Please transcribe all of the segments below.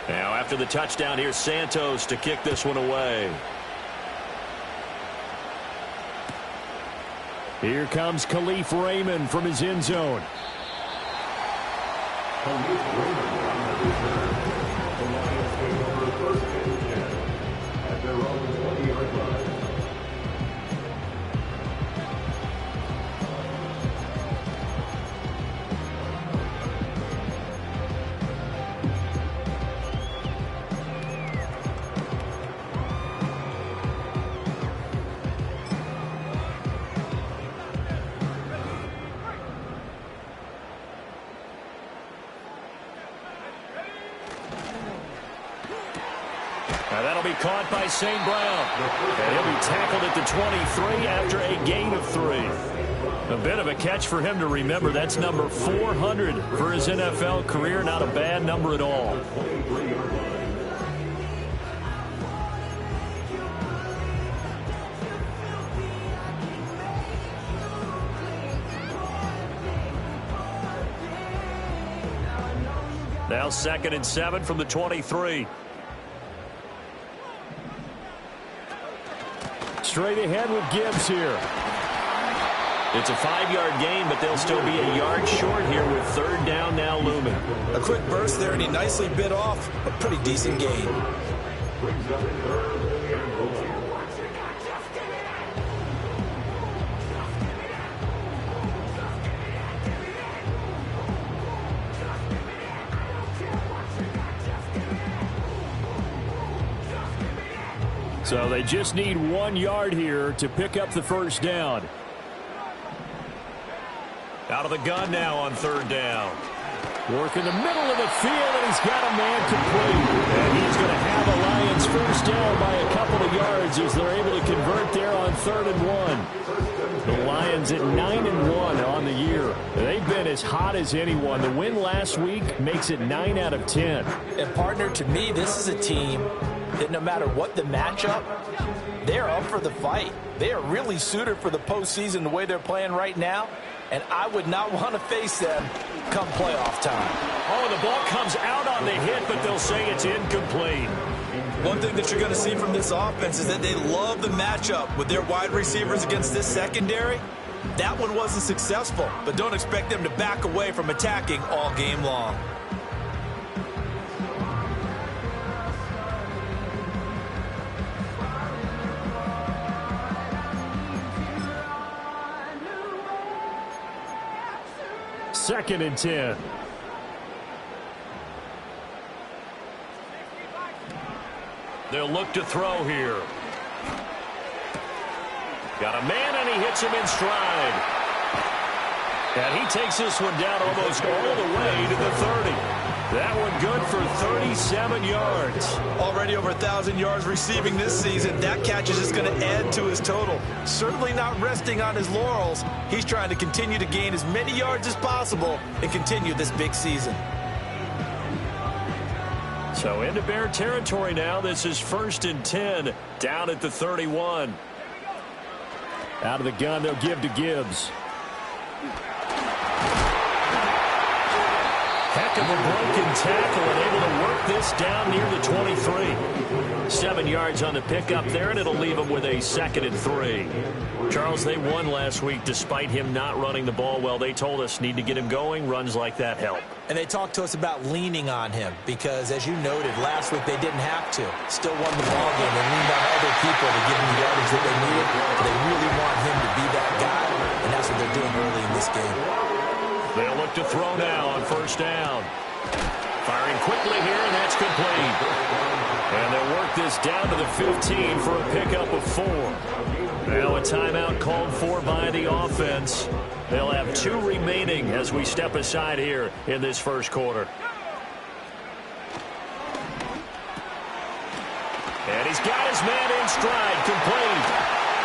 Now after the touchdown, here's Santos to kick this one away. Here comes Khalif Raymond from his end zone. Now that'll be caught by St. Brown. And he'll be tackled at the 23 after a gain of 3. A bit of a catch for him to remember. That's number 400 for his NFL career. Not a bad number at all. Now 2nd and 7 from the 23. Straight ahead with Gibbs here. It's a 5-yard gain, but they'll still be a yard short here with 3rd down now looming. A quick burst there, and he nicely bit off a pretty decent gain. So they just need 1 yard here to pick up the 1st down. Out of the gun now on 3rd down. Work in the middle of the field, and he's got a man complete. And he's going to have the Lions 1st down by a couple of yards as they're able to convert there on 3rd and 1. The Lions at 9-1 on the year. They've been as hot as anyone. The win last week makes it 9 out of 10. And, partner, to me, this is a team that no matter what the matchup, they're up for the fight. They are really suited for the postseason the way they're playing right now, and I would not want to face them come playoff time. Oh, the ball comes out on the hit, but they'll say it's incomplete. One thing that you're going to see from this offense is that they love the matchup with their wide receivers against this secondary. That one wasn't successful, but don't expect them to back away from attacking all game long. Second and 10. They'll look to throw here. Got a man, and he hits him in stride. And he takes this one down almost all the way to the 30. That one good for 37 yards. Already over 1,000 yards receiving this season. That catch is just going to add to his total. Certainly not resting on his laurels. He's trying to continue to gain as many yards as possible and continue this big season. So into Bear territory now. This is 1st and 10 down at the 31. Out of the gun, they'll give to Gibbs. Heck of a broken tackle and able to work this down near the 23. 7 yards on the pickup there, and it'll leave them with a 2nd and 3. Charles, they won last week despite him not running the ball well. They told us need to get him going. Runs like that help. And they talked to us about leaning on him because, as you noted, last week they didn't have to. Still won the ball game. They leaned on other people to give them the yardage that they needed. They really want him to be that guy, and that's what they're doing early in this game. They'll look to throw now on 1st down. Firing quickly here, and that's complete. And they'll work this down to the 15 for a pickup of 4. Now a timeout called for by the offense. They'll have 2 remaining as we step aside here in this 1st quarter. And he's got his man in stride, complete.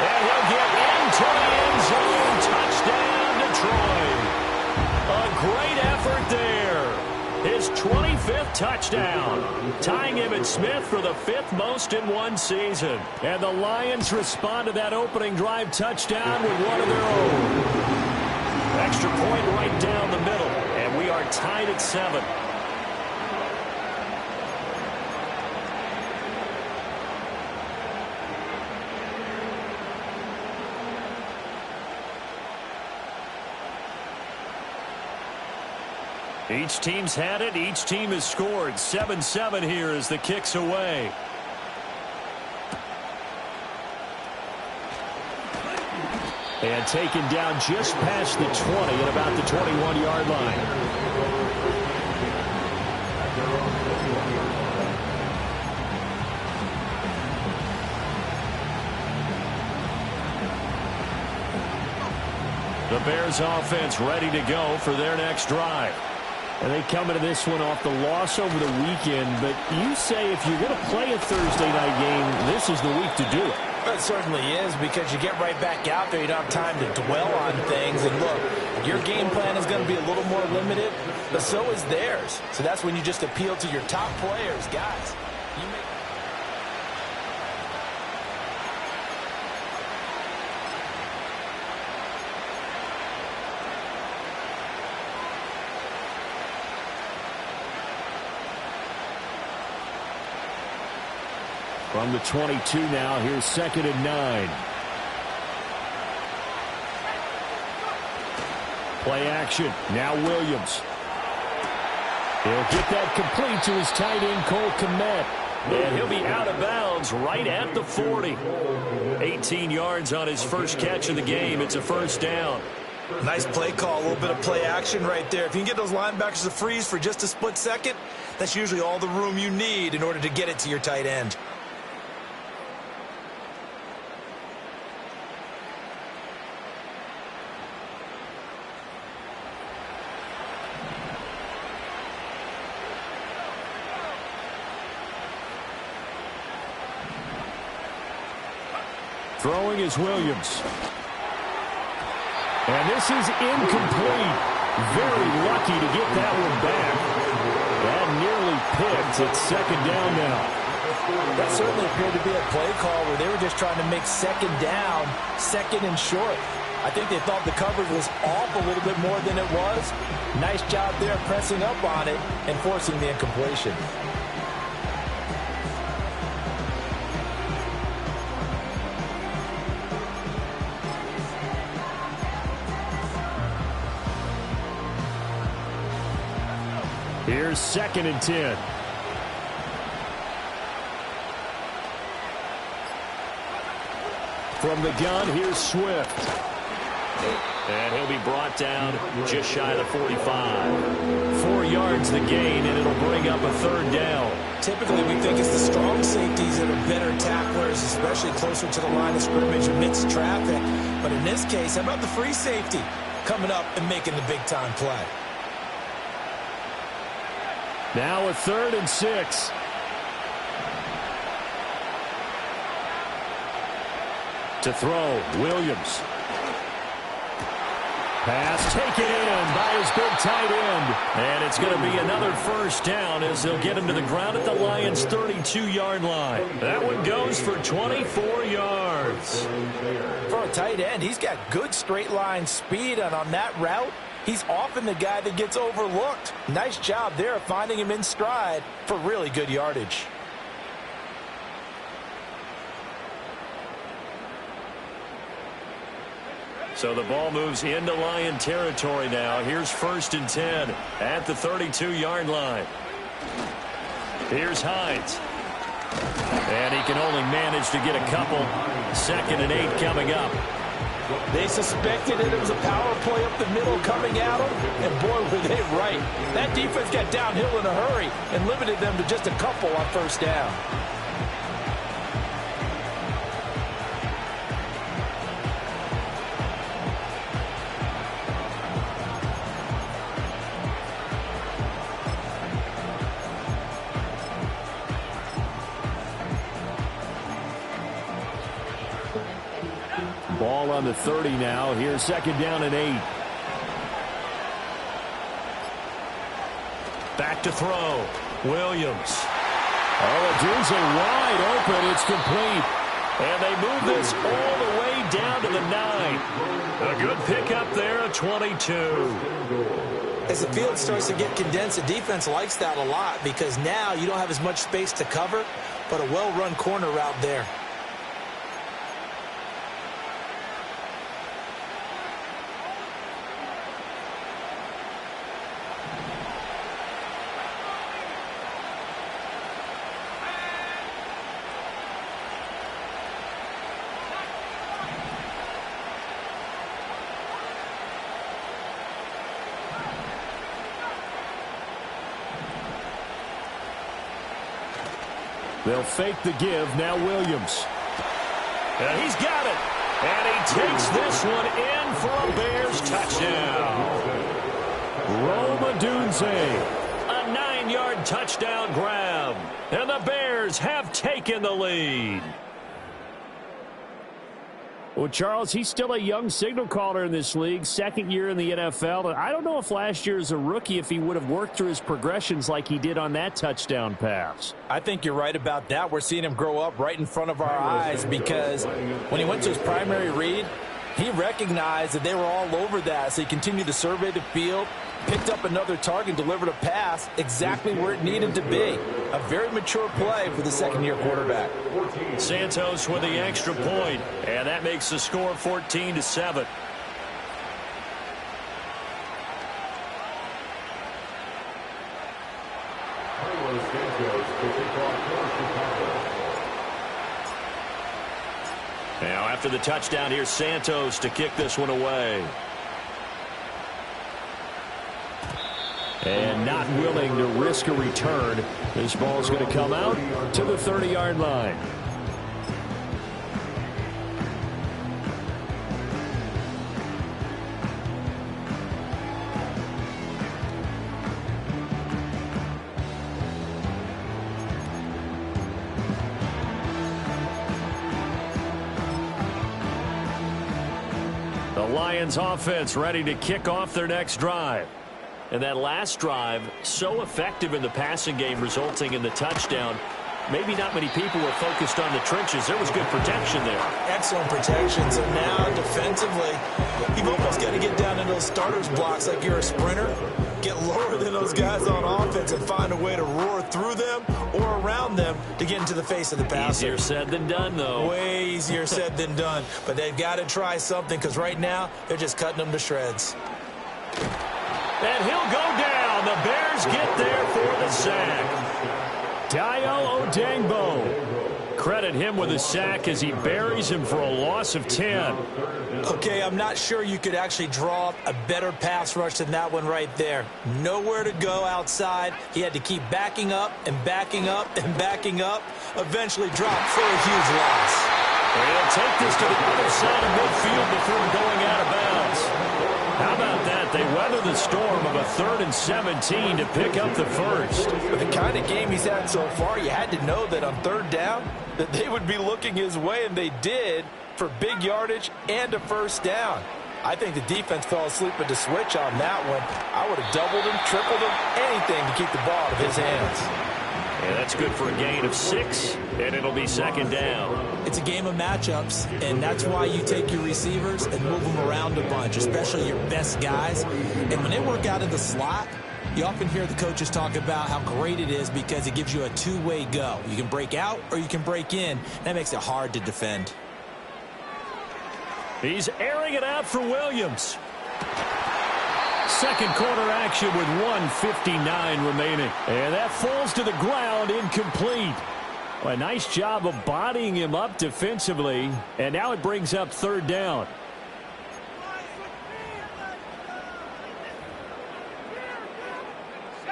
And he'll get into the end zone. Touchdown, Detroit. A great effort there. His 25th touchdown, tying him and Smith for the 5th most in one season. And the Lions respond to that opening drive touchdown with one of their own. Extra point right down the middle, and we are tied at 7. Each team's had it. Each team has scored. 7-7 here as the kick's away. And taken down just past the 20 at about the 21-yard line. The Bears offense ready to go for their next drive. And they come into this one off the loss over the weekend, but you say if you're going to play a Thursday night game, this is the week to do it. It certainly is, because you get right back out there. You don't have time to dwell on things. And look, your game plan is going to be a little more limited, but so is theirs. So that's when you just appeal to your top players. Guys, you make... From the 22 now, here's 2nd and 9. Play action. Now Williams. He'll get that complete to his tight end, Cole Kmet. And he'll be out of bounds right at the 40. 18 yards on his first catch of the game. It's a first down. Nice play call, a little bit of play action right there. If you can get those linebackers to freeze for just a split second, that's usually all the room you need in order to get it to your tight end. Throwing is Williams. And this is incomplete. Very lucky to get that one back. That nearly picked. It's 2nd down now. That certainly appeared to be a play call where they were just trying to make 2nd down, 2nd and short. I think they thought the coverage was off a little bit more than it was. Nice job there pressing up on it and forcing the incompletion. Here's 2nd and 10. From the gun, here's Swift. And he'll be brought down just shy of the 45. 4 yards the gain, and it'll bring up a 3rd down. Typically, we think it's the strong safeties that are better tacklers, especially closer to the line of scrimmage amidst traffic. But in this case, how about the free safety coming up and making the big-time play? Now a 3rd and 6. To throw, Williams. Pass taken in by his big tight end. And it's going to be another first down as they'll get him to the ground at the Lions' 32-yard line. That one goes for 24 yards. For a tight end, he's got good straight line speed, and on that route, he's often the guy that gets overlooked. Nice job there of finding him in stride for really good yardage. So the ball moves into Lion territory now. Here's 1st and 10 at the 32-yard line. Here's Hines. And he can only manage to get a couple. 2nd and 8 coming up. They suspected it was a power play up the middle coming at them, and boy, were they right. That defense got downhill in a hurry and limited them to just a couple on 1st down. Ball on the 30 now. Here's 2nd down and 8. Back to throw. Williams. Olajuwon wide open. It's complete. And they move this all the way down to the 9. A good pickup there, a 22. As the field starts to get condensed, the defense likes that a lot because now you don't have as much space to cover, but a well-run corner route there. They'll fake the give. Now Williams. And he's got it. And he takes this one in for a Bears touchdown. Rome Odunze. A 9-yard touchdown grab. And the Bears have taken the lead. Well, Charles, he's still a young signal caller in this league, second year in the NFL. And I don't know if last year as a rookie, if he would have worked through his progressions like he did on that touchdown pass. I think you're right about that. We're seeing him grow up right in front of our eyes because when he went to his primary read, he recognized that they were all over that. So he continued to survey the field, picked up another target, delivered a pass exactly where it needed to be. A very mature play for the second-year quarterback. Santos with the extra point, and that makes the score 14-7. Now after the touchdown, here's Santos to kick this one away. And not willing to risk a return. This ball's going to come out to the 30-yard line. The Lions offense ready to kick off their next drive. And that last drive, so effective in the passing game, resulting in the touchdown. Maybe not many people were focused on the trenches. There was good protection there. Excellent protection. So now, defensively, you've almost got to get down in those starters blocks like you're a sprinter. Get lower than those guys on offense and find a way to roar through them or around them to get into the face of the passer. Easier said than done, though. Way easier said than done. But they've got to try something because right now, they're just cutting them to shreds. And he'll go down. The Bears get there for the sack. Dayo Odangbo. Credit him with a sack as he buries him for a loss of 10. Okay, I'm not sure you could actually draw up a better pass rush than that one right there. Nowhere to go outside. He had to keep backing up and backing up and backing up. Eventually dropped for a huge loss. He'll take this to the other side of midfield before going out of bounds. How about that? They weather the storm of a 3rd and 17 to pick up the first. With the kind of game he's had so far, you had to know that on 3rd down that they would be looking his way, and they did, for big yardage and a first down. I think the defense fell asleep at the switch on that one. I would have doubled him, tripled him, anything to keep the ball out of his hands. Yeah, that's good for a gain of 6, and it'll be 2nd down. It's a game of matchups, and that's why you take your receivers and move them around a bunch, especially your best guys. And when they work out in the slot, you often hear the coaches talk about how great it is because it gives you a two-way go. You can break out or you can break in. That makes it hard to defend. He's airing it out for Williams. Second quarter action with 1:59 remaining. And that falls to the ground, incomplete. Well, a nice job of bodying him up defensively. And now it brings up 3rd down.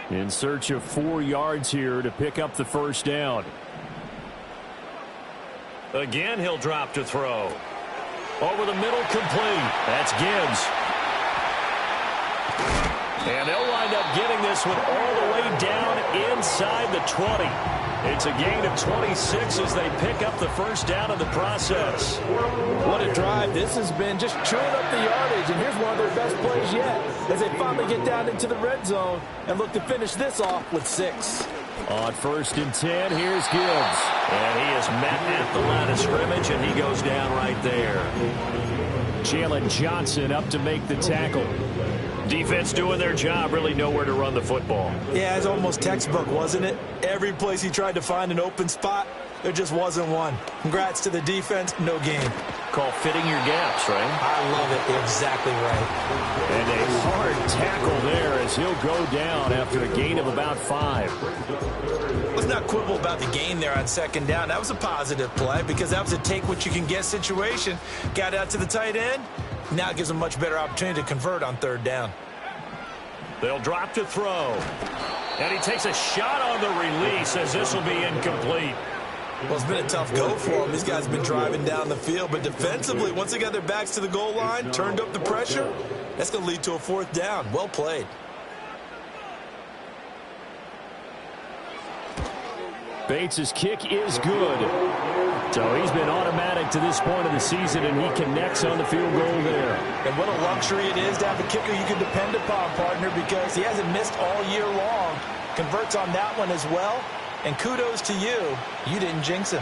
In search of 4 yards here to pick up the first down. Again, he'll drop to throw. Over the middle, complete. That's Gibbs. And they'll wind up getting this one all the way down inside the 20. It's a gain of 26 as they pick up the first down in the process. What a drive. This has been just chewing up the yardage, and here's one of their best plays yet as they finally get down into the red zone and look to finish this off with 6. On 1st and 10, here's Gibbs. And he is met at the line of scrimmage, and he goes down right there. Jalen Johnson up to make the tackle. Defense doing their job, really nowhere to run the football. Yeah, it's almost textbook, wasn't it? Every place he tried to find an open spot, there just wasn't one. Congrats to the defense, no gain. Call fitting your gaps, right? I love it. Exactly right. And a hard tackle there as he'll go down after a gain of about 5. Let's not quibble about the gain there on 2nd down. That was a positive play because that was a take-what-you-can-get situation. Got out to the tight end. Now it gives them a much better opportunity to convert on 3rd down. They'll drop to throw. And he takes a shot on the release as this will be incomplete. Well, it's been a tough go for them. These guys have been driving down the field, but defensively, once they got their backs to the goal line, turned up the pressure, that's going to lead to a 4th down. Well played. Bates' kick is good. So he's been automatic to this point of the season, and he connects on the field goal there. And what a luxury it is to have a kicker you can depend upon, partner, because he hasn't missed all year long. Converts on that one as well. And kudos to you. You didn't jinx him.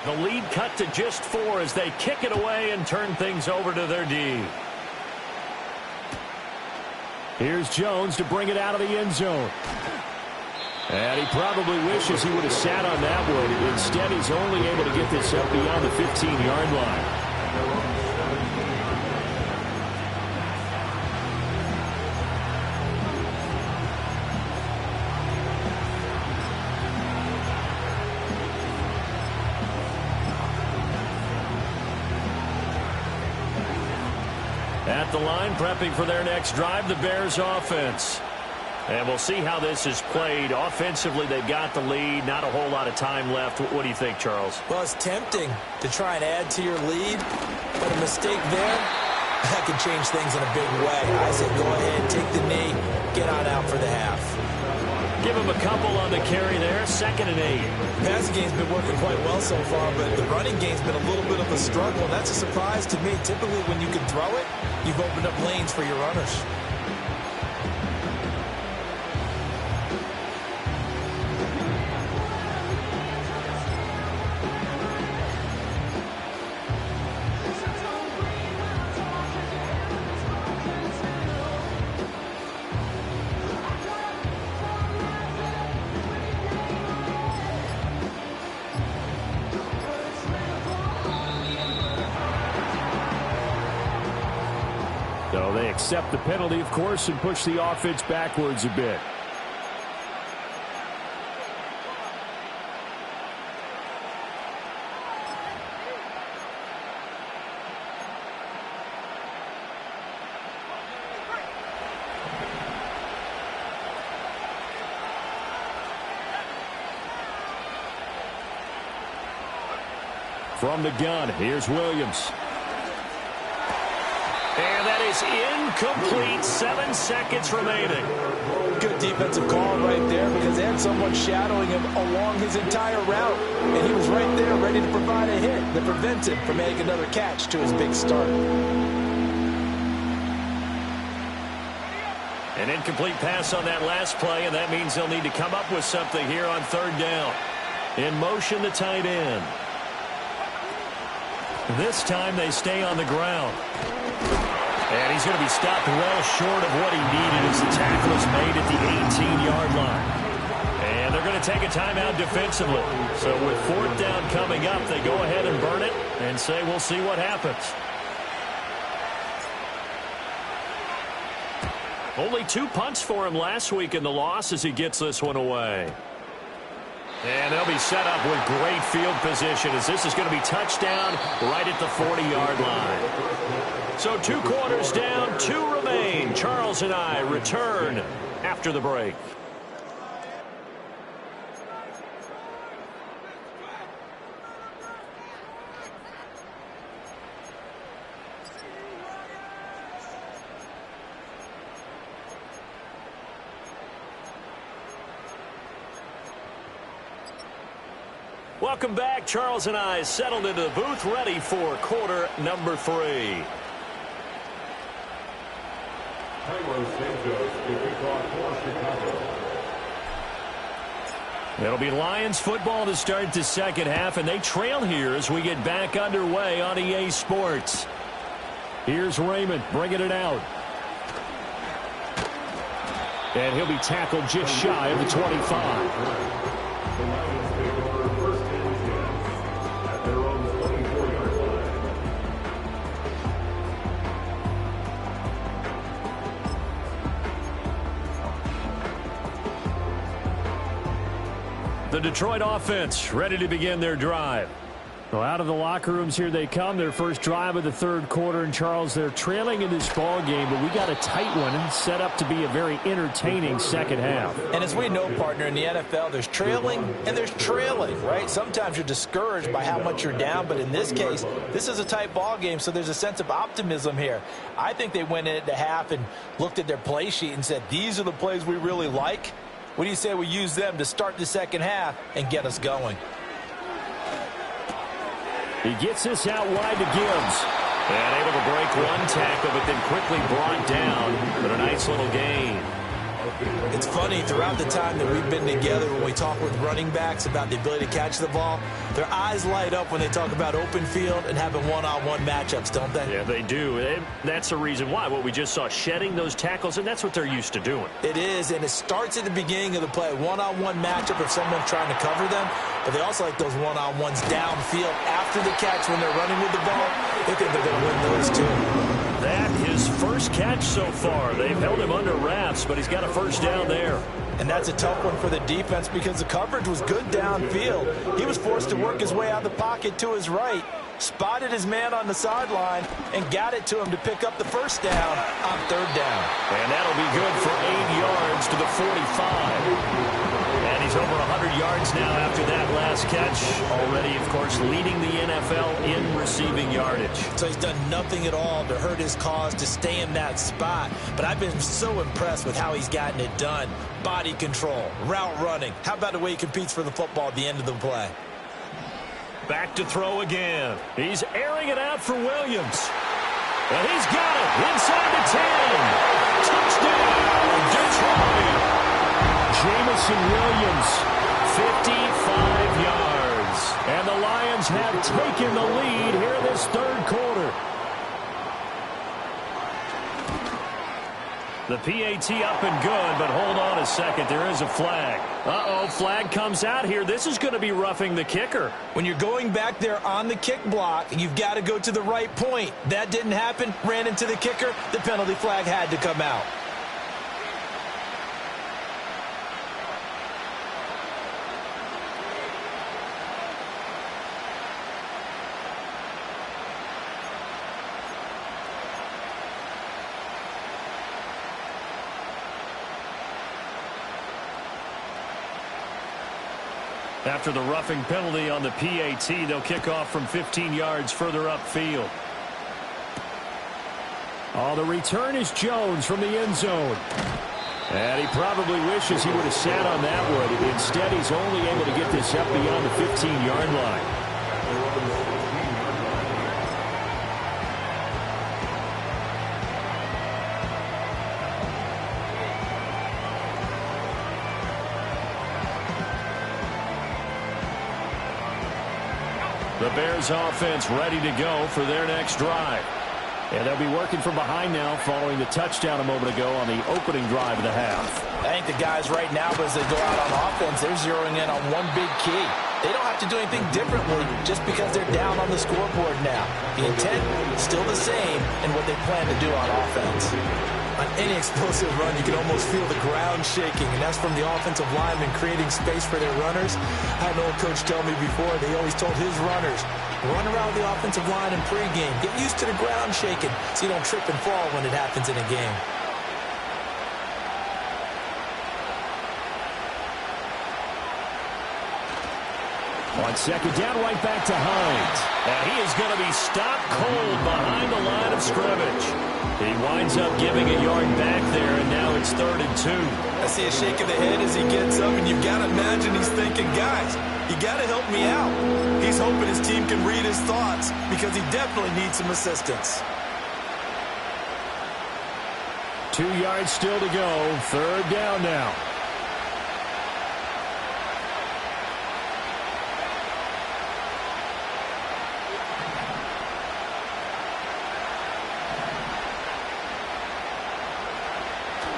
The lead cut to just 4 as they kick it away and turn things over to their D. Here's Jones to bring it out of the end zone. And he probably wishes he would have sat on that one. Instead, he's only able to get this up beyond the 15-yard line. At the line, prepping for their next drive, the Bears offense. And we'll see how this is played. Offensively, they've got the lead. Not a whole lot of time left. What do you think, Charles? Well, it's tempting to try and add to your lead, but a mistake there, that could change things in a big way. I say go ahead, take the knee, get on out for the half. Give him a couple on the carry there. 2nd and 8. The passing game's been working quite well so far, but the running game's been a little bit of a struggle, and that's a surprise to me. Typically, when you can throw it, you've opened up lanes for your runners. So they accept the penalty, of course, and push the offense backwards a bit. From the gun, here's Williams. And that is incomplete. 7 seconds remaining. Good defensive call right there because they had someone shadowing him along his entire route. And he was right there ready to provide a hit that prevents him from making another catch to his big start. An incomplete pass on that last play, and that means they'll need to come up with something here on 3rd down. In motion, the tight end. This time they stay on the ground. And he's going to be stopped well short of what he needed as the tackle is made at the 18-yard line. And they're going to take a timeout defensively. So with 4th down coming up, they go ahead and burn it and say we'll see what happens. Only 2 punts for him last week in the loss as he gets this one away. And they'll be set up with great field position as this is going to be touchdown right at the 40-yard line. So 2 quarters down, 2 remain. Charles and I return after the break. Welcome back. Charles and I settled into the booth, ready for quarter number 3. It'll be Lions football to start the second half, and they trail here as we get back underway on EA Sports. Here's Raymond bringing it out. And he'll be tackled just shy of the 25. The Detroit offense ready to begin their drive. Well, out of the locker rooms here they come. Their first drive of the third quarter. And, Charles, they're trailing in this ball game, but we got a tight one set up to be a very entertaining second half. And as we know, partner, in the NFL, there's trailing and there's trailing, right? Sometimes you're discouraged by how much you're down, but in this case, this is a tight ball game, so there's a sense of optimism here. I think they went into half and looked at their play sheet and said, these are the plays we really like. What do you say we use them to start the second half and get us going? He gets this out wide to Gibbs. And able to break one tackle, but then quickly brought down. But a nice little gain. It's funny, throughout the time that we've been together, when we talk with running backs about the ability to catch the ball, their eyes light up when they talk about open field and having one-on-one matchups, don't they? Yeah, they do. And that's the reason why. What we just saw, shedding those tackles, and that's what they're used to doing. It is, and it starts at the beginning of the play. One-on-one matchup if someone's trying to cover them, but they also like those one-on-ones downfield after the catch when they're running with the ball. They think they're going to win those too. That his first catch so far. They've held him under wraps, but he's got a first down there. And that's a tough one for the defense because the coverage was good downfield. He was forced to work his way out of the pocket to his right, spotted his man on the sideline, and got it to him to pick up the first down on third down. And that'll be good for 8 yards to the 45. And he's over 100 yards now after that last catch. Already, of course, leading the NFL in receiving yardage. So he's done nothing at all to hurt his cause, to stay in that spot. But I've been so impressed with how he's gotten it done. Body control, route running. How about the way he competes for the football at the end of the play? Back to throw again. He's airing it out for Williams. And he's got it inside the 10. Touchdown, Detroit. Jamison Williams, 55 yards. And the Lions have taken the lead here in this third quarter. The PAT up and good, but hold on a second. There is a flag. Uh-oh, flag comes out here. This is going to be roughing the kicker. When you're going back there on the kick block, you've got to go to the right point. That didn't happen. Ran into the kicker. The penalty flag had to come out. After the roughing penalty on the PAT, they'll kick off from 15 yards further upfield. Oh, the return is Jones from the end zone. And he probably wishes he would have sat on that one. Instead, he's only able to get this up beyond the 15-yard line. The Bears offense ready to go for their next drive. And they'll be working from behind now following the touchdown a moment ago on the opening drive of the half. I think the guys right now, as they go out on offense, they're zeroing in on one big key. They don't have to do anything differently just because they're down on the scoreboard now. The intent is still the same in what they plan to do on offense. On any explosive run, you can almost feel the ground shaking, and that's from the offensive linemen creating space for their runners. I had an old coach tell me before, they always told his runners, run around the offensive line in pregame. Get used to the ground shaking so you don't trip and fall when it happens in a game. On second down, right back to Hines. And he is going to be stopped cold behind the line of scrimmage. He winds up giving a yard back there, and now it's 3rd and 2. I see a shake of the head as he gets up, and you've got to imagine he's thinking, guys, you got to help me out. He's hoping his team can read his thoughts because he definitely needs some assistance. 2 yards still to go. 3rd down now.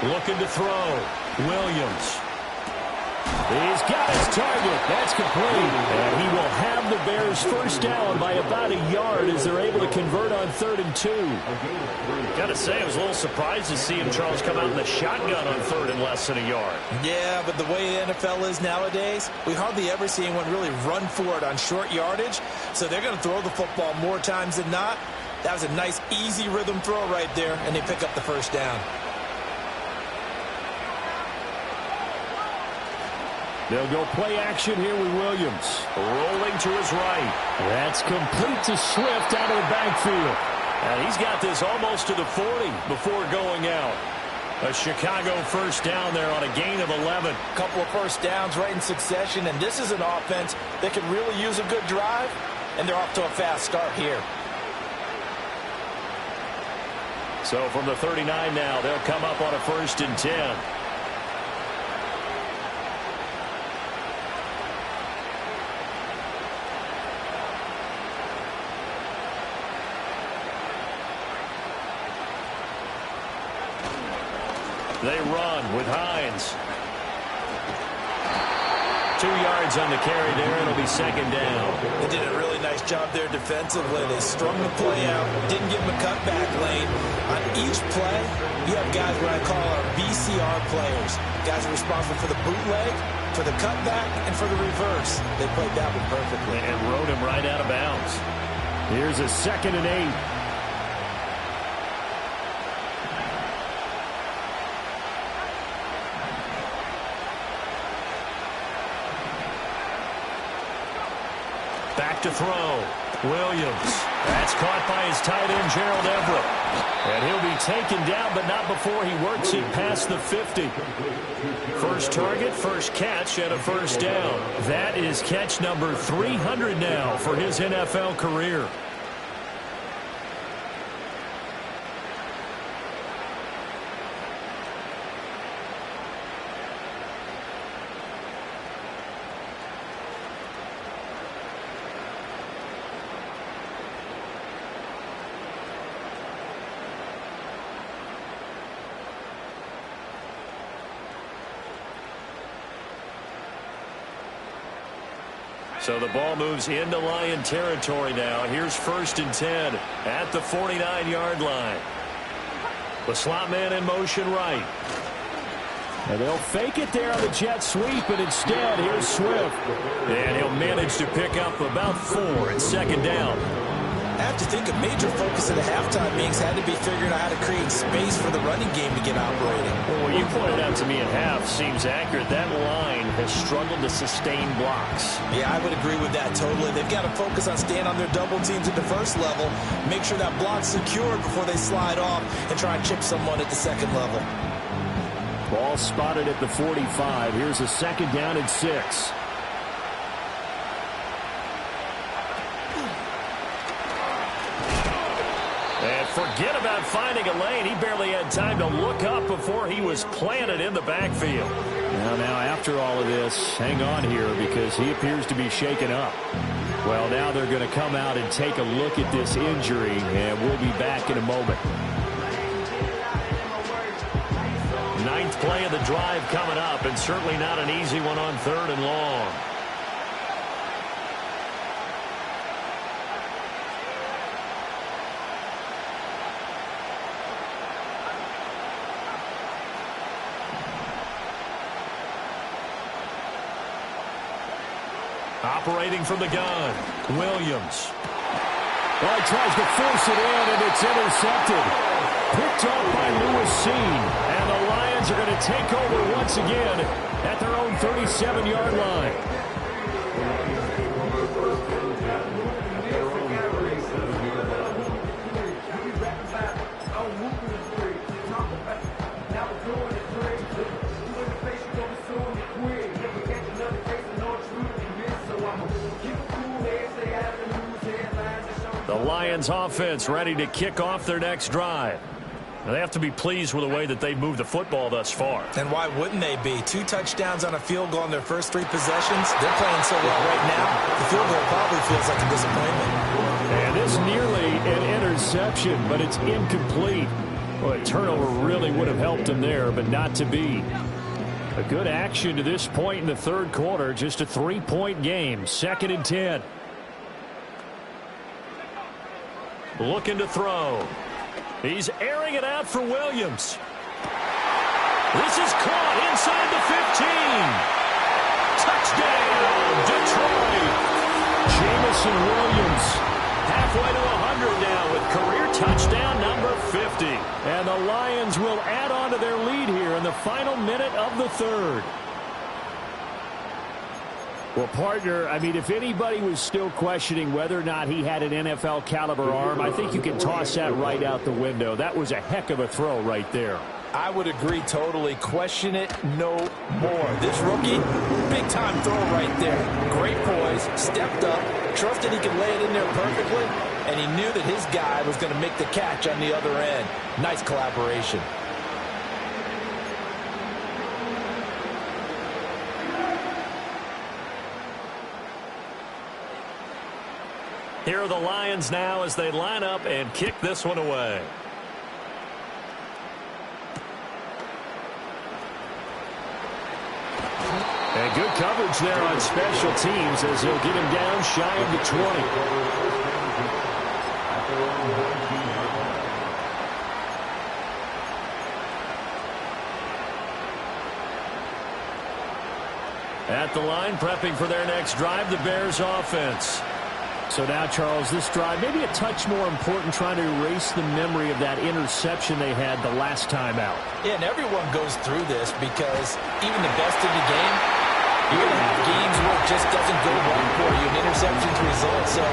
Looking to throw. Williams. He's got his target. That's complete. And he will have the the Bears first down by about a yard as they're able to convert on 3rd and 2. Got to say, I was a little surprised to see him, Charles, come out in the shotgun on 3rd and less than a yard. Yeah, but the way the NFL is nowadays, we hardly ever see anyone really run for it on short yardage. So they're going to throw the football more times than not. That was a nice, easy rhythm throw right there, and they pick up the first down. They'll go play action here with Williams. Rolling to his right. That's complete to Swift out of the backfield. And he's got this almost to the 40 before going out. A Chicago first down there on a gain of 11. Couple of first downs right in succession, and this is an offense that could really use a good drive, and they're off to a fast start here. So from the 39 now, they'll come up on a 1st and 10. They run with Hines. 2 yards on the carry there. It'll be 2nd down. They did a really nice job there defensively. They strung the play out, didn't give them a cutback lane. On each play, you have guys what I call our BCR players. Guys are responsible for the bootleg, for the cutback, and for the reverse. They played that one perfectly. And rode him right out of bounds. Here's a 2nd and 8. Back to throw. Williams. That's caught by his tight end, Gerald Everett. And he'll be taken down, but not before he works it past the 50. First target, first catch, and a first down. That is catch number 300 now for his NFL career. So the ball moves into Lion territory now. Here's 1st and 10 at the 49-yard line. The slot man in motion right. And they'll fake it there on the jet sweep, but instead, here's Swift. And he'll manage to pick up about 4 at 2nd down. I have to think a major focus of the halftime meetings had to be figuring out how to create space for the running game to get operating. Well, what you pointed out to me at half seems accurate. That line has struggled to sustain blocks. Yeah, I would agree with that totally. They've got to focus on staying on their double teams at the first level, make sure that block's secured before they slide off and try and chip someone at the second level. Ball spotted at the 45. Here's a 2nd down and 6. And forget about finding a lane. He barely had time to look up before he was planted in the backfield. Now, after all of this, hang on here because he appears to be shaken up. Well, now they're going to come out and take a look at this injury, and we'll be back in a moment. 9th play of the drive coming up, and certainly not an easy one on 3rd and long. Operating from the gun, Williams. Well, he tries to force it in, and it's intercepted. Picked off by Lewis Seen. And the Lions are going to take over once again at their own 37-yard line. The Lions offense ready to kick off their next drive. Now, they have to be pleased with the way that they've moved the football thus far. And why wouldn't they be? 2 touchdowns on a field goal in their first 3 possessions. They're playing so well right now. The field goal probably feels like a disappointment. And this nearly an interception, but it's incomplete. Well, a turnover really would have helped them there, but not to be. A good action to this point in the 3rd quarter. Just a 3-point game. 2nd and 10. looking to throw. He's airing it out for Williams. This is caught inside the 15. Touchdown, Detroit. Jamison Williams halfway to 100 now with career touchdown number 50. And the Lions will add on to their lead here in the final minute of the third. Well, partner, I mean, if anybody was still questioning whether or not he had an NFL caliber arm, I think you can toss that right out the window. That was a heck of a throw right there. I would agree totally. Question it no more. This rookie, big-time throw right there. Great poise, stepped up, trusted he could lay it in there perfectly, and he knew that his guy was going to make the catch on the other end. Nice collaboration. Here are the Lions now as they line up and kick this one away. And good coverage there on special teams as he'll get him down shy of the 20. At the line, prepping for their next drive, the Bears offense. So now, Charles, this drive maybe a touch more important, trying to erase the memory of that interception they had the last time out. Yeah, and everyone goes through this because even the best in the game, you're going to have games where it just doesn't go right for you, and interceptions result. So,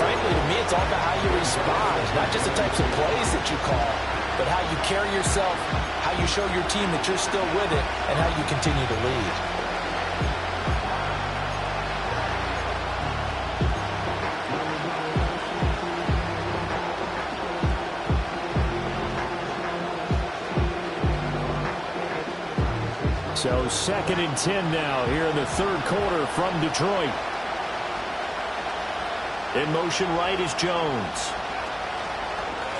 frankly, to me, it's all about how you respond, not just the types of plays that you call, but how you carry yourself, how you show your team that you're still with it, and how you continue to lead. So 2nd and 10 now here in the third quarter from Detroit. In motion right is Jones.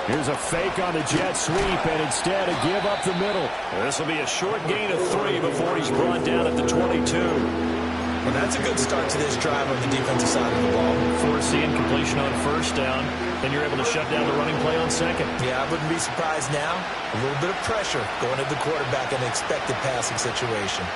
Here's a fake on the jet sweep, and instead a give up the middle. This will be a short gain of 3 before he's brought down at the 22. Well, that's a good start to this drive on the defensive side of the ball. Forcing completion on first down. Then you're able to shut down the running play on second. Yeah, I wouldn't be surprised now. A little bit of pressure going to the quarterback in an expected passing situation.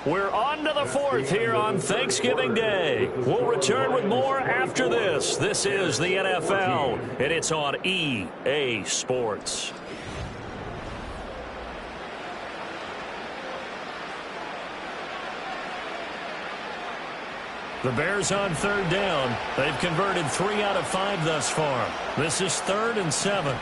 We're on to the fourth here on Thanksgiving Day. We'll return with more after this. This is the NFL, and it's on EA Sports. The Bears on third down. They've converted 3 out of 5 thus far. This is 3rd and 7.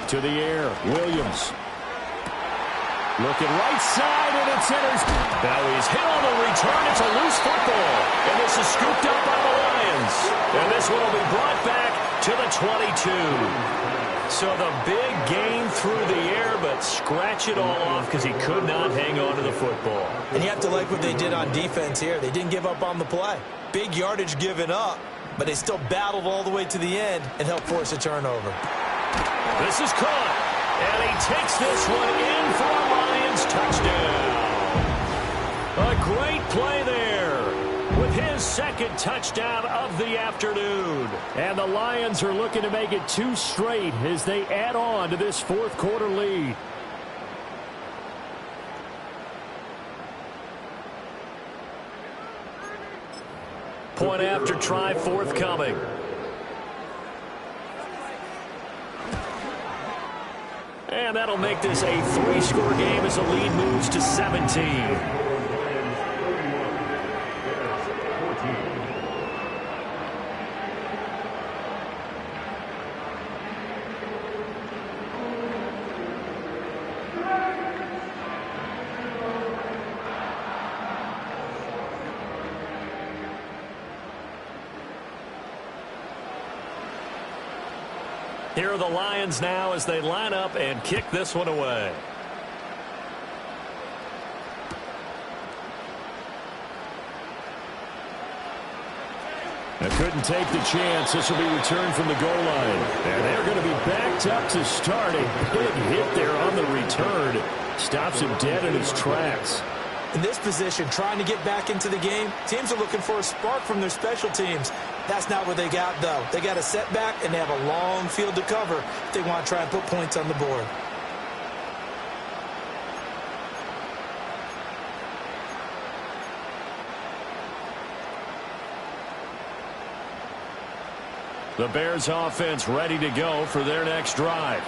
To the air, Williams. Looking right side, and it's intercepted. Now he's hit on the return. It's a loose football. And this is scooped up by the Lions. And this one will be brought back to the 22. So the big gain through the air, but scratch it all off because he could not hang on to the football. And you have to like what they did on defense here. They didn't give up on the play. Big yardage given up, but they still battled all the way to the end and helped force a turnover. This is caught, and he takes this one in for a Lions touchdown. A great play there with his 2nd touchdown of the afternoon. And the Lions are looking to make it 2 straight as they add on to this 4th quarter lead. Point after try forthcoming. And that'll make this a 3-score game as the lead moves to 17. Here are the Lions now as they line up and kick this one away. They couldn't take the chance. This will be returned from the goal line. And they're going to be backed up to start. A big hit there on the return. Stops him dead in his tracks. In this position, trying to get back into the game, teams are looking for a spark from their special teams. That's not what they got, though. They got a setback, and they have a long field to cover if they want to try and put points on the board. The Bears offense ready to go for their next drive.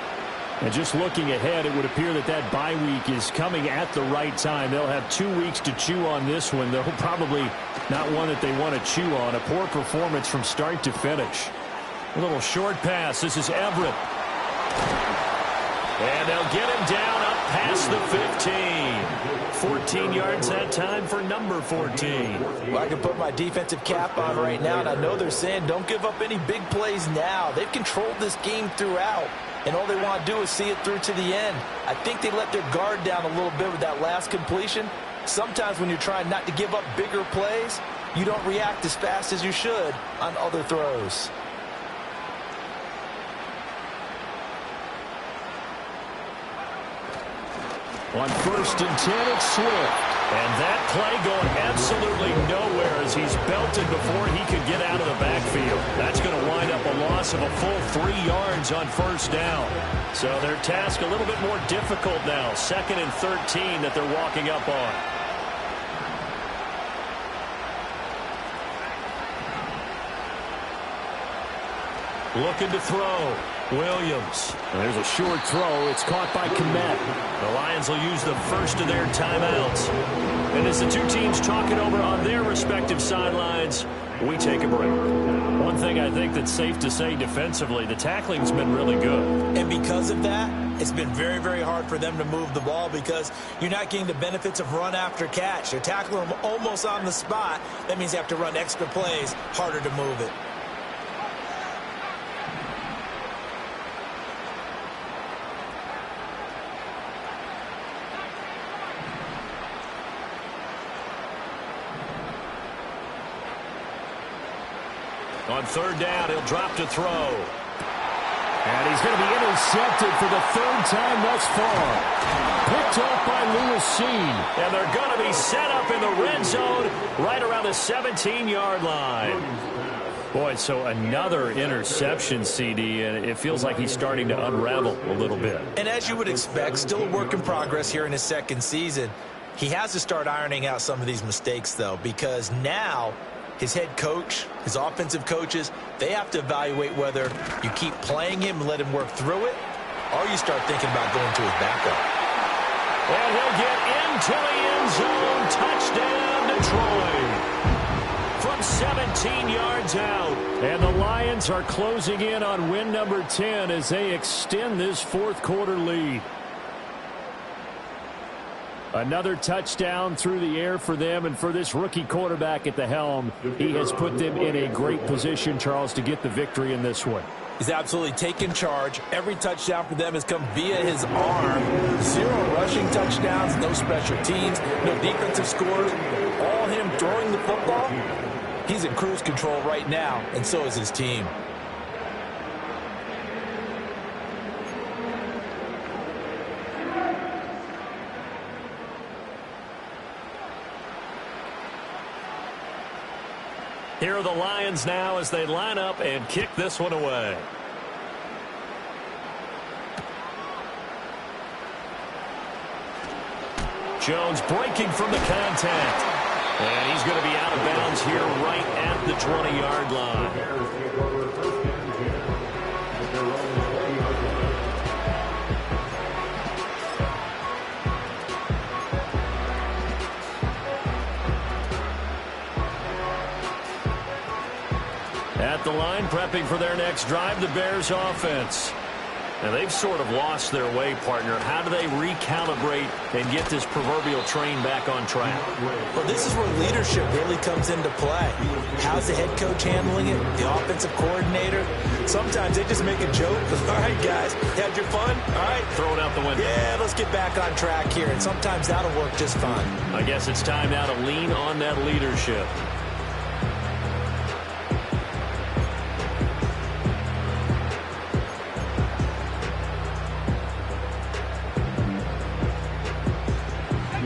And just looking ahead, it would appear that that bye week is coming at the right time. They'll have 2 weeks to chew on this one, though probably not one that they want to chew on. A poor performance from start to finish. A little short pass. This is Everett. And they'll get him down up past the 15. 14 yards that time for number 14. Well, I can put my defensive cap on right now, and I know they're saying don't give up any big plays now. They've controlled this game throughout, and all they want to do is see it through to the end. I think they let their guard down a little bit with that last completion. Sometimes when you're trying not to give up bigger plays, you don't react as fast as you should on other throws. On 1st and 10, it's Swift. And that play going absolutely nowhere as he's belted before he could get out of the backfield. That's going to wind up a loss of a full 3 yards on 1st down. So their task a little bit more difficult now. 2nd and 13 that they're walking up on. Looking to throw. Williams. And there's a short throw. It's caught by Kmet. The Lions will use the first of their timeouts. And as the two teams talk it over on their respective sidelines, we take a break. One thing I think that's safe to say defensively, the tackling's been really good. And because of that, it's been very, very hard for them to move the ball because you're not getting the benefits of run after catch. They're tackling them almost on the spot. That means you have to run extra plays, harder to move it. On 3rd down, he'll drop to throw. And he's going to be intercepted for the 3rd time thus far. Picked off by Lewis Seen. And they're going to be set up in the red zone right around the 17-yard line. Boy, so another interception, CD, and it feels like he's starting to unravel a little bit. And as you would expect, still a work in progress here in his 2nd season. He has to start ironing out some of these mistakes, though, because now his head coach, his offensive coaches, they have to evaluate whether you keep playing him and let him work through it, or you start thinking about going to his backup. And he'll get into the end zone. Touchdown, Detroit. From 17 yards out. And the Lions are closing in on win number 10 as they extend this 4th quarter lead. Another touchdown through the air for them, and for this rookie quarterback at the helm, he has put them in a great position, Charles, to get the victory in this one. He's absolutely taken charge. Every touchdown for them has come via his arm. 0 rushing touchdowns, no special teams, no defensive scores. All him throwing the football. He's in cruise control right now, and so is his team. Here are the Lions now as they line up and kick this one away. Jones breaking from the contact. And he's going to be out of bounds here right at the 20-yard line. At the line, prepping for their next drive, the Bears offense. And they've sort of lost their way, partner. How do they recalibrate and get this proverbial train back on track? Well, this is where leadership really comes into play. How's the head coach handling it? The offensive coordinator? Sometimes they just make a joke. All right, guys, you had your fun? All right. Throw it out the window. Yeah, let's get back on track here. And sometimes that'll work just fine. I guess it's time now to lean on that leadership.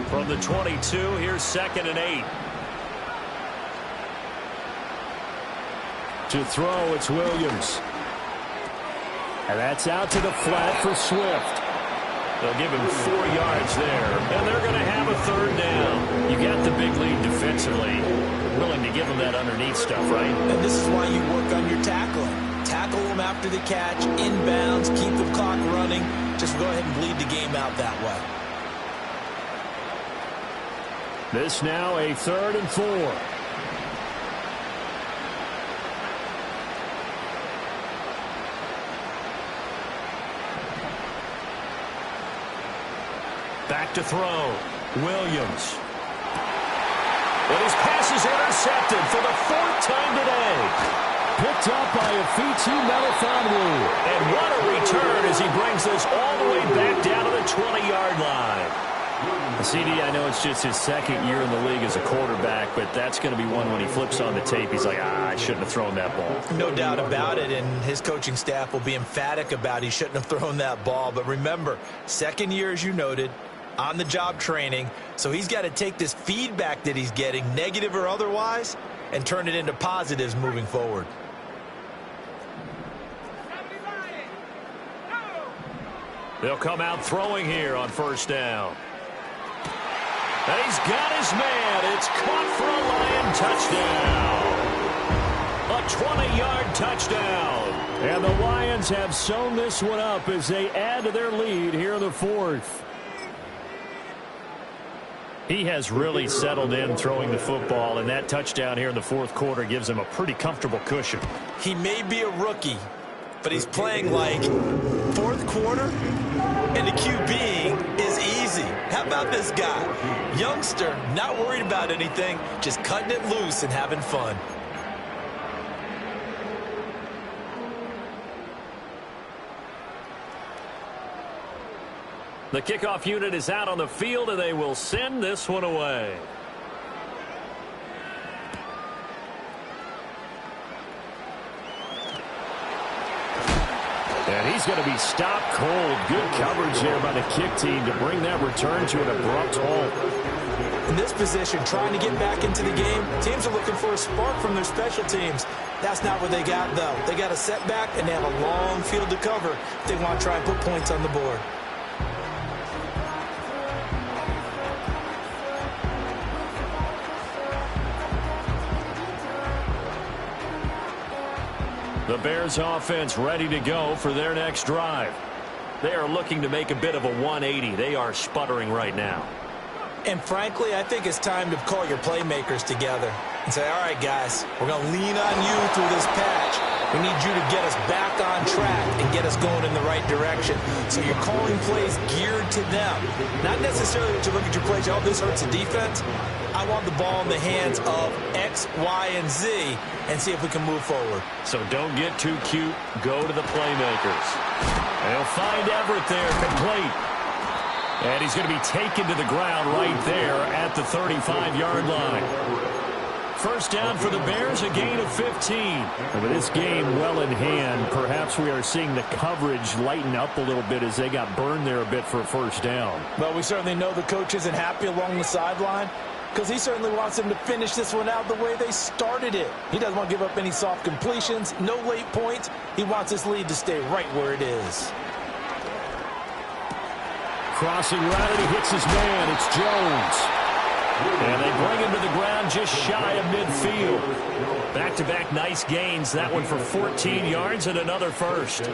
From the 22, here's 2nd and 8. To throw, it's Williams. And that's out to the flat for Swift. They'll give him 4 yards there, and they're going to have a 3rd down. You got the big lead defensively. Willing to give them that underneath stuff, right? And this is why you work on your tackling. Tackle them after the catch, inbounds, keep the clock running. Just go ahead and bleed the game out that way. This now a 3rd and 4. Back to throw. Williams. But his pass is intercepted for the 4th time today. Picked up by a Fitu Melifonwu. And what a return as he brings this all the way back down to the 20-yard line. CD, I know it's just his 2nd year in the league as a quarterback, but that's going to be one when he flips on the tape. He's like, I shouldn't have thrown that ball. No doubt about it, and his coaching staff will be emphatic about he shouldn't have thrown that ball. But remember, 2nd year, as you noted, on-the-job training, so he's got to take this feedback that he's getting, negative or otherwise, and turn it into positives moving forward. They'll come out throwing here on 1st down. And he's got his man. It's caught for a Lion touchdown. A 20-yard touchdown. And the Lions have sewn this one up as they add to their lead here in the 4th. He has really settled in throwing the football, and that touchdown here in the 4th quarter gives him a pretty comfortable cushion. He may be a rookie, but he's playing like 4th quarter, and the QB is easy. How about this guy? Youngster, not worried about anything, just cutting it loose and having fun. The kickoff unit is out on the field, and they will send this one away. And he's going to be stopped cold. Good coverage there by the kick team to bring that return to an abrupt halt. In this position, trying to get back into the game, teams are looking for a spark from their special teams. That's not what they got, though. They got a setback, and they have a long field to cover if they want to try and put points on the board. The Bears offense ready to go for their next drive. They are looking to make a bit of a 180. They are sputtering right now. And frankly, I think it's time to call your playmakers together and say, all right, guys, we're going to lean on you through this patch. We need you to get us back on track and get us going in the right direction. So you're calling plays geared to them. Not necessarily that you look at your plays, oh, this hurts the defense. I want the ball in the hands of X, Y, and Z and see if we can move forward. So don't get too cute. Go to the playmakers. They'll find Everett there, complete. And he's going to be taken to the ground right there at the 35-yard line. First down for the Bears, a gain of 15. And with this game well in hand, perhaps we are seeing the coverage lighten up a little bit as they got burned there a bit for a first down. Well, we certainly know the coach isn't happy along the sideline because he certainly wants them to finish this one out the way they started it. He doesn't want to give up any soft completions, no late points. He wants this lead to stay right where it is. Crossing route, and he hits his man. It's Jones. And they bring him to the ground just shy of midfield. Back-to-back nice gains. That one for 14 yards and another first.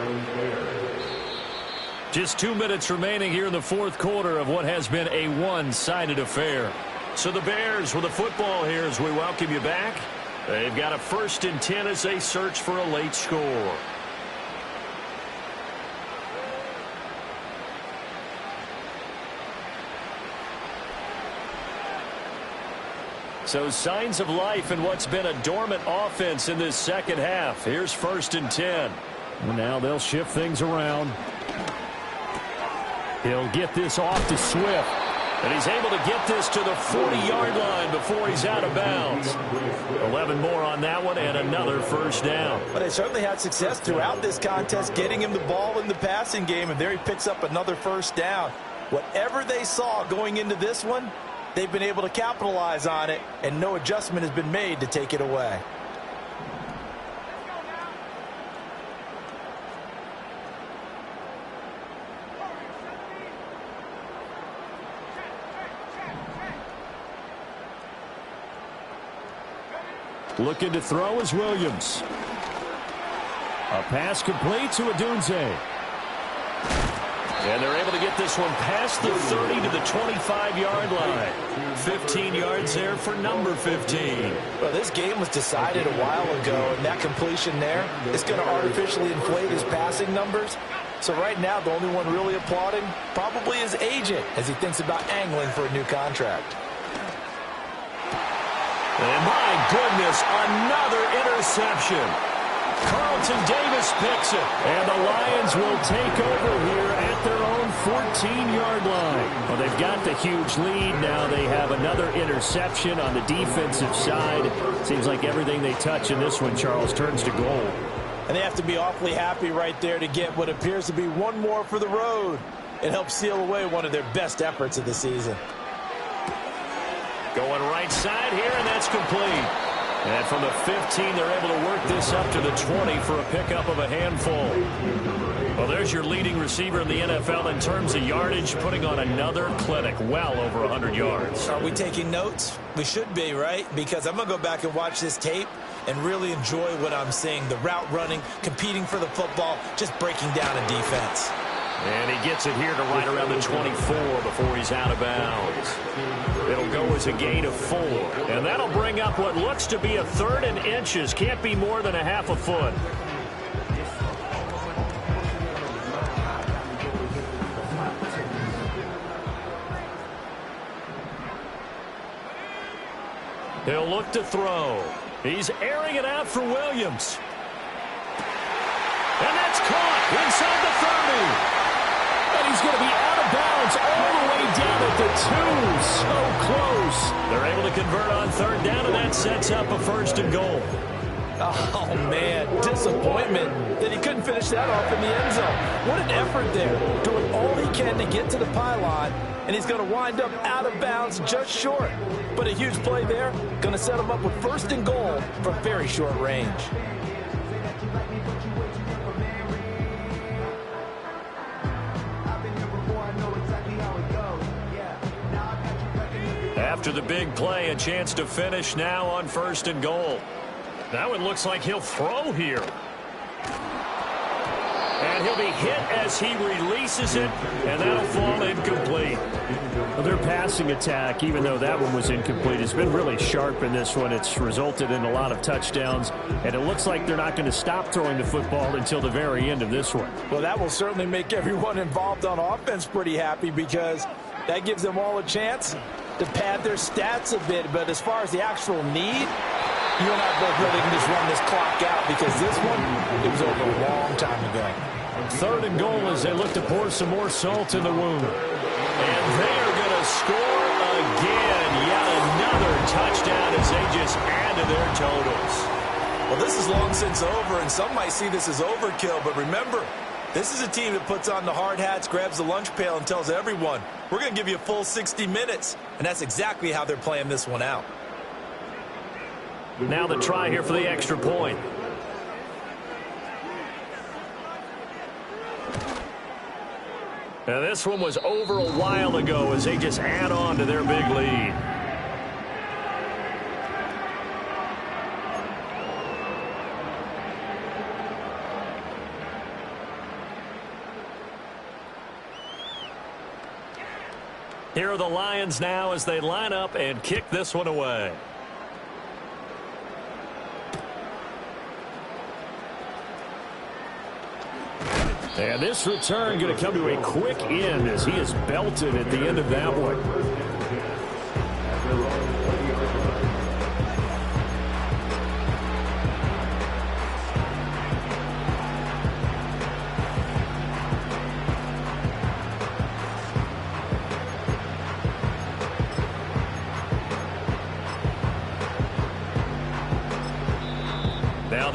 Just 2 minutes remaining here in the 4th quarter of what has been a one-sided affair. So the Bears with the football here as we welcome you back. They've got a 1st and 10 as they search for a late score. So signs of life in what's been a dormant offense in this second half. Here's 1st and 10. Well, now they'll shift things around. He'll get this off to Swift. And he's able to get this to the 40-yard line before he's out of bounds. 11 more on that one and another 1st down. But they certainly had success throughout this contest getting him the ball in the passing game, and there he picks up another 1st down. Whatever they saw going into this one, they've been able to capitalize on it, and no adjustment has been made to take it away. Looking to throw is Williams. A pass complete to Adunze. And they're able to get this one past the 30 to the 25-yard line. 15 yards there for number 15. Well, this game was decided a while ago, and that completion there is going to artificially inflate his passing numbers. So right now, the only one really applauding probably his agent as he thinks about angling for a new contract. And my goodness, another interception. Carlton Davis picks it. And the Lions will take over here at their own 14-yard line. Well, they've got the huge lead. Now they have another interception on the defensive side. Seems like everything they touch in this one, Charles, turns to gold. And they have to be awfully happy right there to get what appears to be one more for the road. It helps seal away one of their best efforts of the season. Going right side here, and that's complete. And from the 15, they're able to work this up to the 20 for a pickup of a handful. Well, there's your leading receiver in the NFL in terms of yardage, putting on another clinic, well over 100 yards. Are we taking notes? We should be, right? Because I'm going to go back and watch this tape and really enjoy what I'm seeing. The route running, competing for the football, just breaking down a defense. And he gets it here to right around the 24 before he's out of bounds. It'll go as a gain of 4. And that'll bring up what looks to be a 3rd and inches. Can't be more than a half a foot. He'll look to throw. He's airing it out for Williams. And that's caught inside the 30. And he's going to be out of bounds all the way down at the 2. So close. They're able to convert on 3rd down, and that sets up a 1st and goal. Oh, man, disappointment that he couldn't finish that off in the end zone. What an effort there, doing all he can to get to the pylon, and he's going to wind up out of bounds just short. But a huge play there, going to set him up with 1st and goal from very short range. After the big play, a chance to finish now on 1st and goal. That one looks like he'll throw here. And he'll be hit as he releases it, and that'll fall incomplete. Well, their passing attack, even though that one was incomplete, has been really sharp in this one. It's resulted in a lot of touchdowns, and it looks like they're not going to stop throwing the football until the very end of this one. Well, that will certainly make everyone involved on offense pretty happy because that gives them all a chance to pad their stats a bit. But as far as the actual need, you and I both know they can just run this clock out because this one, it was over a long time ago. 3rd and goal as they look to pour some more salt in the wound. And they're going to score again. Yet another touchdown as they just add to their totals. Well, this is long since over, and some might see this as overkill. But remember, this is a team that puts on the hard hats, grabs the lunch pail, and tells everyone, we're going to give you a full 60 minutes. And that's exactly how they're playing this one out. Now the try here for the extra point. Now this one was over a while ago as they just add on to their big lead. Here are the Lions now as they line up and kick this one away. And this return going to come to a quick end as he is belted at the end of that one.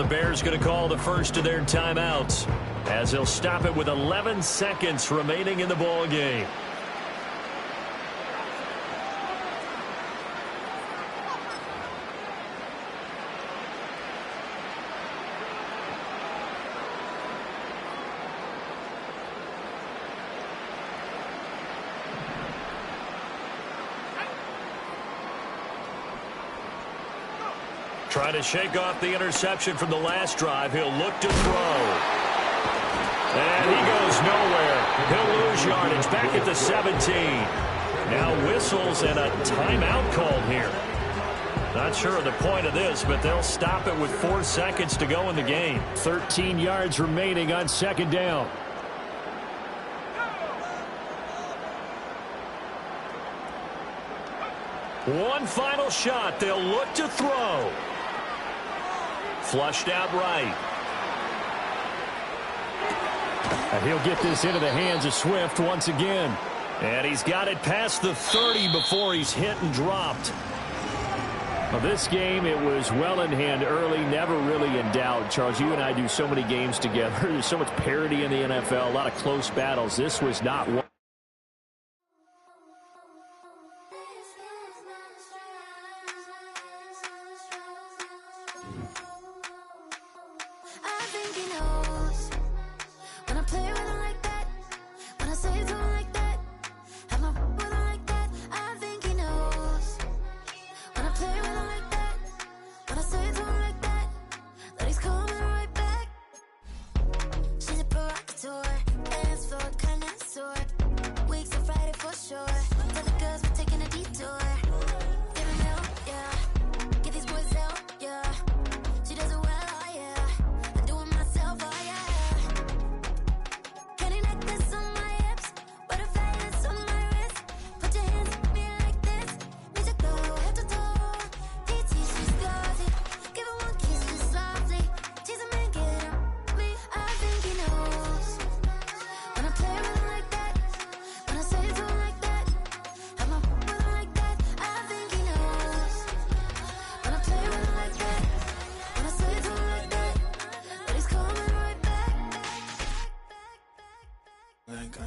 the Bears going to call the first of their timeouts as they'll stop it with 11 seconds remaining in the ball game. Trying to shake off the interception from the last drive. He'll look to throw. And he goes nowhere. He'll lose yardage back at the 17. Now whistles and a timeout called here. Not sure of the point of this, but they'll stop it with 4 seconds to go in the game. 13 yards remaining on second down. One final shot. They'll look to throw. Flushed out right. And he'll get this into the hands of Swift once again. And he's got it past the 30 before he's hit and dropped. Well, this game, it was well in hand early, never really in doubt. Charles, you and I do so many games together. There's so much parity in the NFL, a lot of close battles. This was not one.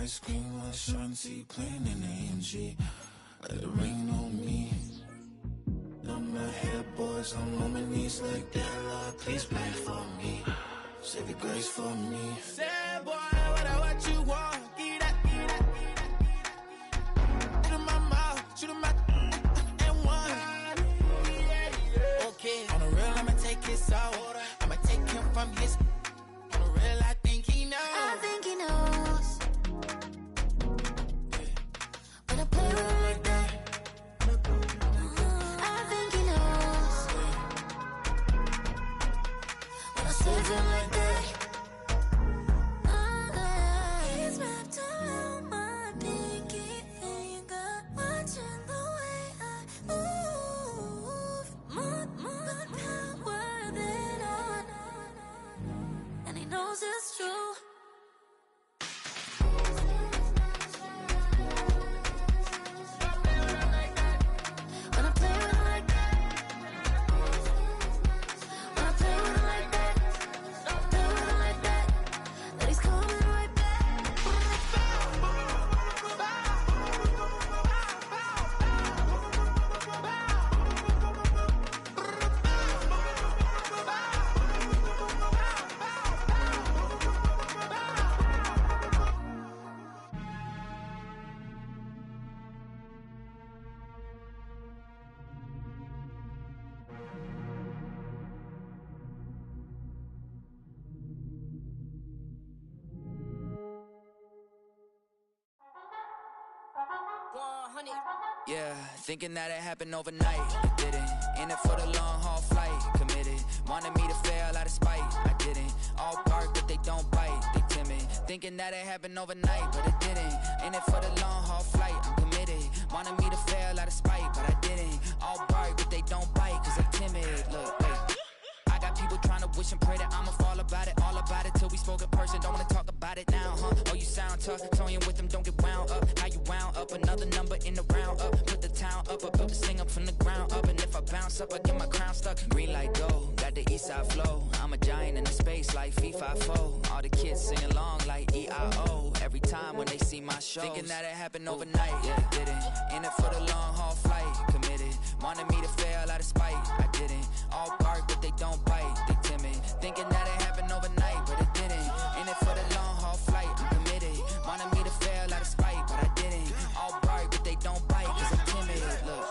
Ice cream while Shanti playing in AMG. Let it rain on me. On my head, boys, I'm on my knees like that. Lord, please pray for me. Save your grace for me. Say, boy, what you want? Get that, get that, get that. Shoot in my mouth, shoot in my and one. Okay, on the real, I'ma take his soul. I'ma take him from his. On the real, I think he knows. I think he knows. Yeah, thinking that it happened overnight. It didn't. In it for the long haul flight. Committed. Wanted me to fail out of spite. I didn't. All bark, but they don't bite. They timid. Thinking that it happened overnight, but it didn't. In it for the long haul flight. I'm committed. Wanted me to fail out of spite, but I didn't. All bark, but they don't bite, cause they timid. Look, wait. I got people trying to wish and pray that I'ma fall about it. All about it till we spoke in person. Don't wanna talk about it now, huh? Oh, you sound tough. Toying with them, don't get wound up. How you wound up? Another number in the round up. Put the town up. I built this thing up from the ground up. And if I bounce up, I get my crown stuck. Green light go. Got the the east side flow. I'm a giant in the space like FIFA4. All the kids sing along like E-I-O. Every time when they see my shows, thinking that it happened overnight. Yeah, didn't. In it for the long haul flight. Committed. Wanted me to fail out of spite. I didn't. All bark but they don't bite. They timid. Thinking that it happened overnight, but it didn't. In it for the long haul flight. I'm committed. Wanted me to fail out of spite, but I didn't. All bark but they don't bite, cause I'm timid. Look,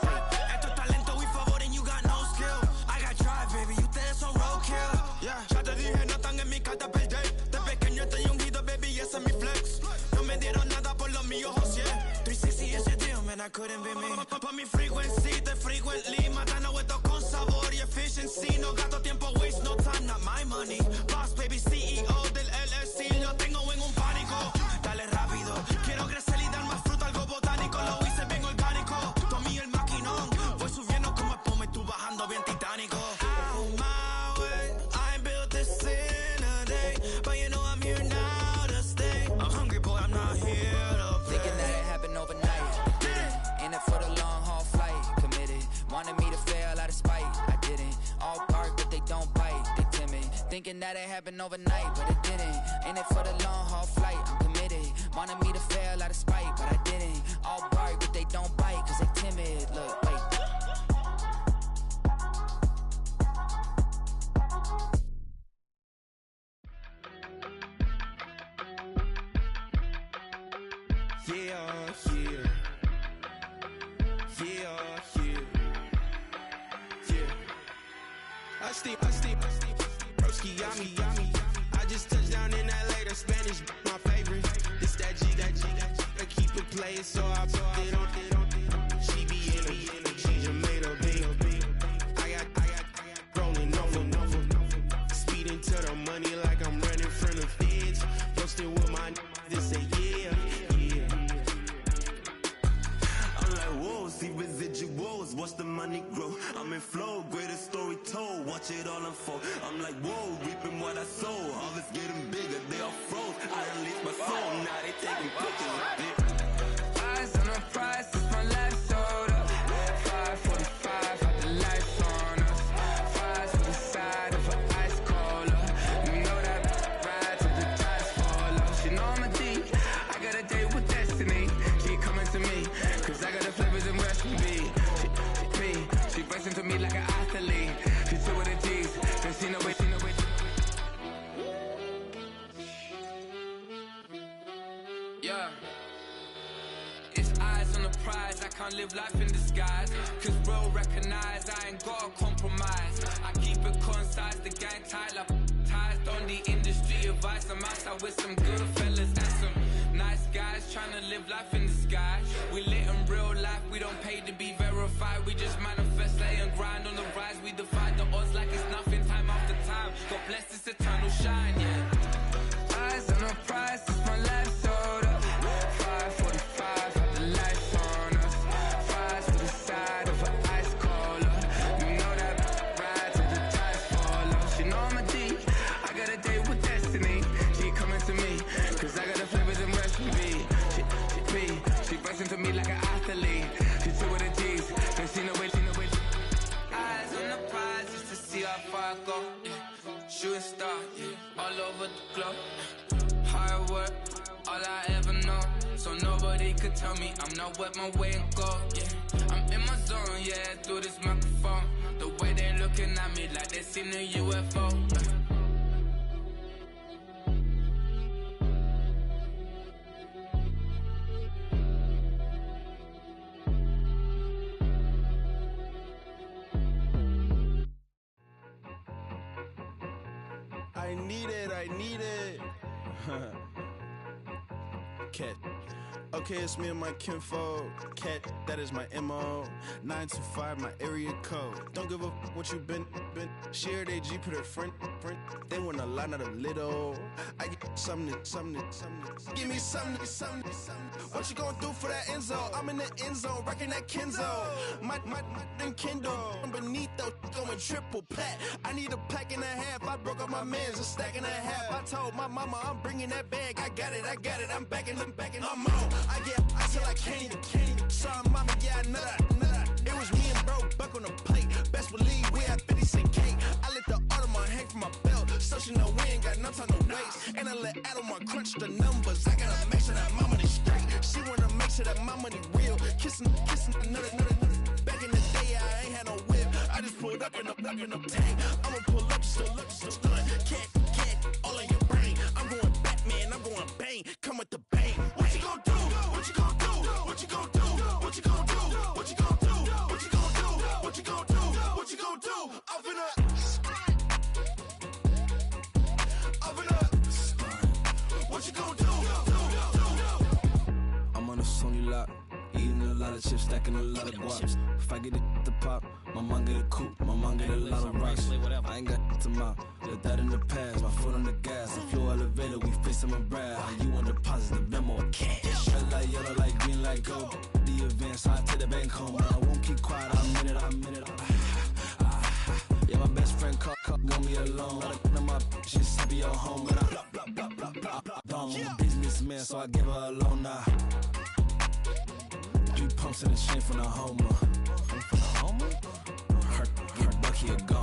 Esto es talento y favor and you got no skill. I got drive, baby, ustedes son roadkill. Yeah, ya te dije, no están en mi carta perder. De pequeño estoy ungido, baby, ese es mi flex. No me dieron nada por lo mío, José. 360 ese deal, man, I couldn't be me. Pa' mi frequency, te frequently. Matando esto con sabor y efficiency. No gasto tiempo, waste no time, not my money. Boss, baby, CEO del LLC. Lo tengo en un pánico. Dale rápido, quiero crecer y dar más fruto, algo botánico. Lo hice bien orgánico. Tomé el maquinón. Voy subiendo como espuma y tú bajando bien titánico. Out my way, I built this in a day. But you know I'm here now to stay. I'm hungry, boy, I'm not here to play. thinking that it happened overnight. Didn't. In it for the long haul flight. Committed. Wanted me to fail out of spite. I didn't. All bark but they don't bite. They timid. Thinking that it happened overnight, but it didn't. In it for the long haul flight. I'm committed. Wanted me to fail out of spite, but I didn't. All bark but they don't bite, cause they timid. Look, wait. Broski, yummy. I just touched down in LA, the Spanish, my favorite. This that G. I keep it playing, so I put it on. She be in it, she just made a beat. I got rolling over. Speeding to the money like I'm running from the feds. Posted with my this say yeah. I'm like, whoa, see residuals, watch the money grow. I'm in flow, greatest story told, watch it all unfold. I'm like, whoa, reaping what I sow. All is getting bigger, they all froze. I unleashed my soul, now they taking pictures of it. Eyes on the prize, it's my life sold up. 5:45, got the lights on us. Fires to the side of an ice cola. You know that ride till the tires fall off. She know I'm a D, I got a date with destiny. She coming to me, cause I got the flavors in West B. She racing to me like an athlete. She two with the G's, then she know it. Yeah. It's eyes on the prize, I can't live life in disguise. Cause real recognize I ain't gotta compromise. I keep it concise, the gang tight like ties on the industry advice. I'm outside with some good fellas and some nice guys trying to live life in disguise. We lit in real life, we don't pay to be verified. We just manifest, lay and grind on the rise. We defy the odds like it's nothing, time after time. God bless this eternal shine, yeah. Eyes on the prize, it's my life sold up. 5:45, got the lights on us. Fires to the side of an ice cola. You know that ride till the tires fall off. She know I'm a D, I got a date with destiny. She coming to me, cause I got the flavors in West B. She racing to me like an athlete. She two with the G's, then she know it. Eyes on the prize just to see how far I go. Yeah. Shooting star, yeah. All over the globe. Hard work, all I ever know. So nobody could tell me I'm not worth my way and go. Yeah, I'm in my zone, yeah, through this microphone. The way they looking at me like they seen a UFO. I need it. Cat. Okay, it's me and my kinfolk. Cat, that is my MO. 925, my area code. Don't give a what you been. Shared AG, put her front. They want a lot, not a little. I get something. Give me something. What you gonna do for that end zone? I'm in the end zone, rocking that Kenzo. My Kindle. I'm beneath though, going triple plat. I need a pack and a half. I broke up my mans, a stack and a half. I told my mama I'm bringing that bag. I got it. I'm backing. I'm on. I get ice till I candy. Sorry, mama, yeah, I know that. It was me and bro, buck on the plate. Best believe we had 50 cent cake. I let the autumn said that my money real. Kissing, another. Back in the day, I ain't had no whip. I just pulled up in a tank. I'ma pull up just to stun. Can't, all in your brain. I'm going Batman, I'm going bang. Come with the bang. What you gon' do? What you gon' do? What you gon' do? What you gon' do? What you gon' do? What you gon' do? What you gon' do? What you gon' do? Up in a what you gon' do? I'm on a Sony lot, eating a lot of chips, stacking a lot of guap. If I get it the pop, my mom get a coupe, my mom get a lot of rocks. I ain't got to mouth, let that in the past. My foot on the gas, I flow elevator, we facing my brad. How you on deposit the memo or cash? Red light, yellow light, green light, go. The event, so I take the bank home. I won't keep quiet, I'm in it. Yeah, my best friend call got me alone. I'm my bitches, I be your home, but I'm a businessman, so I give her a loan now. 3 pumps in the chain from the Homer. Her Bucky a gone.